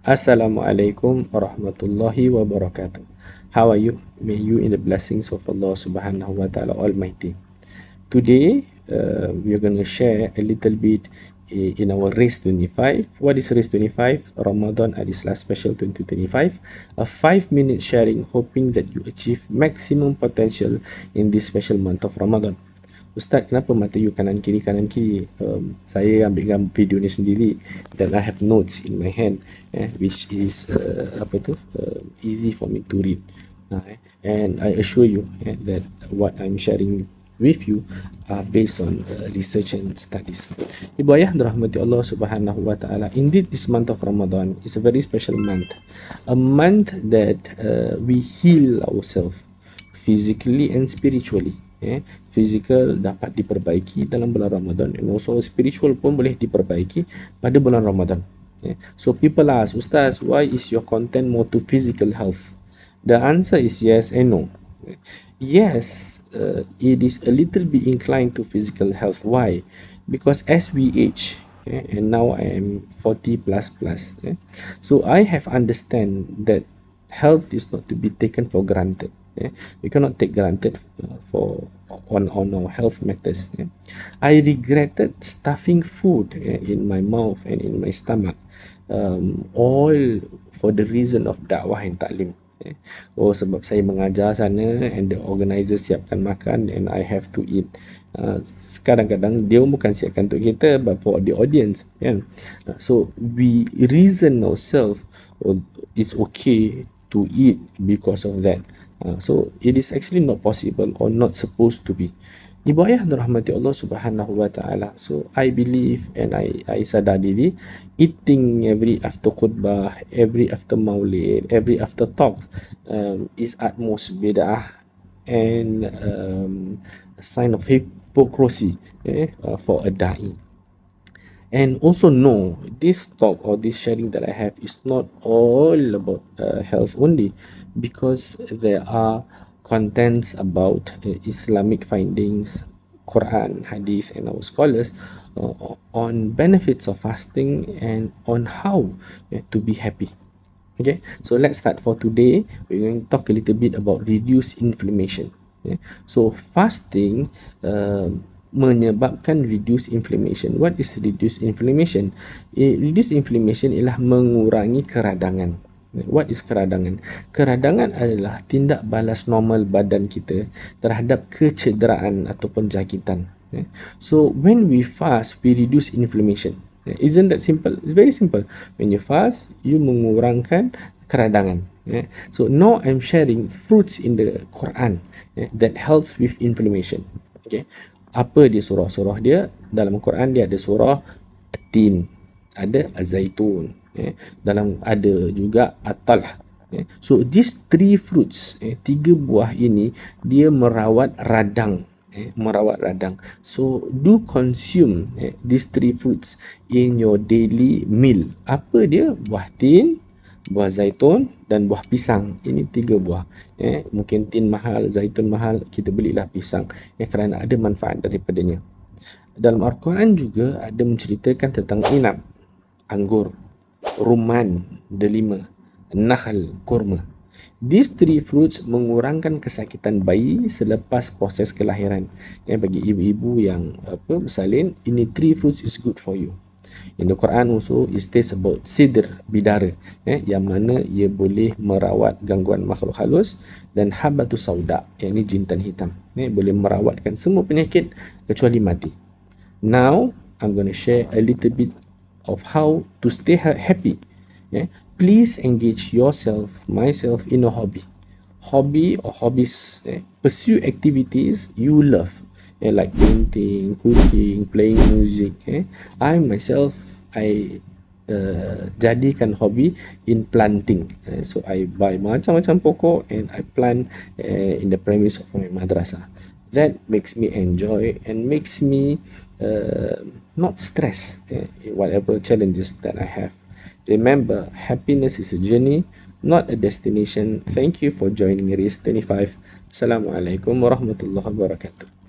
Assalamualaikum warahmatullahi wabarakatuh. How are you? May you in the blessings of Allah Subhanahu wa Ta'ala Almighty. Today, we are going to share a little bit in our Race 25. What is Race 25? Ramadan Al-Islah Special 2025. A 5-minute sharing, hoping that you achieve maximum potential in this special month of Ramadan. Ustaz, kenapa mata you kanan kiri? Saya ambil video ni sendiri dan I have notes in my hand, which is easy for me to read. And I assure you that what I'm sharing with you are based on research and studies. Ibu ayah dirahmati Allah Subhanahu wa Ta'ala, indeed this month of Ramadan is a very special month. A month that we heal ourselves physically and spiritually. Physical dapat diperbaiki dalam bulan Ramadan, and also spiritual pun boleh diperbaiki pada bulan Ramadan. So people ask, Ustaz, why is your content more to physical health? The answer is yes and no. Yes, it is a little bit inclined to physical health. Why? Because as we age, and now I am 40 plus, so I have understand that health is not to be taken for granted. We cannot take granted on our health matters. I regretted stuffing food in my mouth and in my stomach, all for the reason of dakwah and taklim. Sebab saya mengajar sana and the organizer siapkan makan and I have to eat. Kadang-kadang dia bukan siapkan untuk kita, but for the audience. So we reason ourselves it's okay to eat because of that. So it is actually not possible or not supposed to be. Ibu ayah dirahmati Allah Subhanahu wa Ta'ala. So I believe and I sadar diri, eating every after khutbah, every after maulid, every after talk is utmost bid'ah and a sign of hypocrisy for a da'i. And also no, this talk or this sharing that I have is not all about health only, because there are contents about Islamic findings, Quran, Hadith and our scholars on benefits of fasting and on how to be happy. Okay, so let's start for today. We're going to talk a little bit about reduced inflammation. So fasting menyebabkan reduced inflammation. What is reduced inflammation? Reduced inflammation ialah mengurangi keradangan. What is keradangan? Keradangan adalah tindak balas normal badan kita terhadap kecederaan ataupun jangkitan. So when we fast, we reduce inflammation. Isn't that simple? It's very simple. When you fast, you mengurangkan keradangan. So now I'm sharing fruits in the Quran that helps with inflammation. Okay. Apa dia surah-surah dia? Dalam Quran dia ada surah Tin, ada Az-Zaitun, dalam ada juga At-Talh. So these three fruits, tiga buah ini dia merawat radang, So do consume these three fruits in your daily meal. Apa dia? Buah tin, buah zaitun dan buah pisang. Ini tiga buah. Mungkin tin mahal, zaitun mahal, kita belilah pisang kerana ada manfaat daripadanya. Dalam Al-Quran juga ada menceritakan tentang inab, anggur, rumman, delima, nakhal, kurma. These three fruits mengurangkan kesakitan bayi selepas proses kelahiran. Bagi ibu-ibu yang bersalin, ini three fruits is good for you. In the Quran also it states about sidr, bidara, yang mana ia boleh merawat gangguan makhluk halus, dan habatus sauda, ini jintan hitam, boleh merawatkan semua penyakit kecuali mati. Now I'm going to share a little bit of how to stay happy. Please engage yourself, myself in a hobby or hobbies. Pursue activities you love. Like painting, cooking, playing music. I myself, jadikan hobi in planting. So I buy macam-macam pokok and I plant in the premise of my madrasah. That makes me enjoy and makes me not stress whatever challenges that I have. Remember, happiness is a journey, not a destination. Thank you for joining Race 25. Assalamualaikum warahmatullahi wabarakatuh.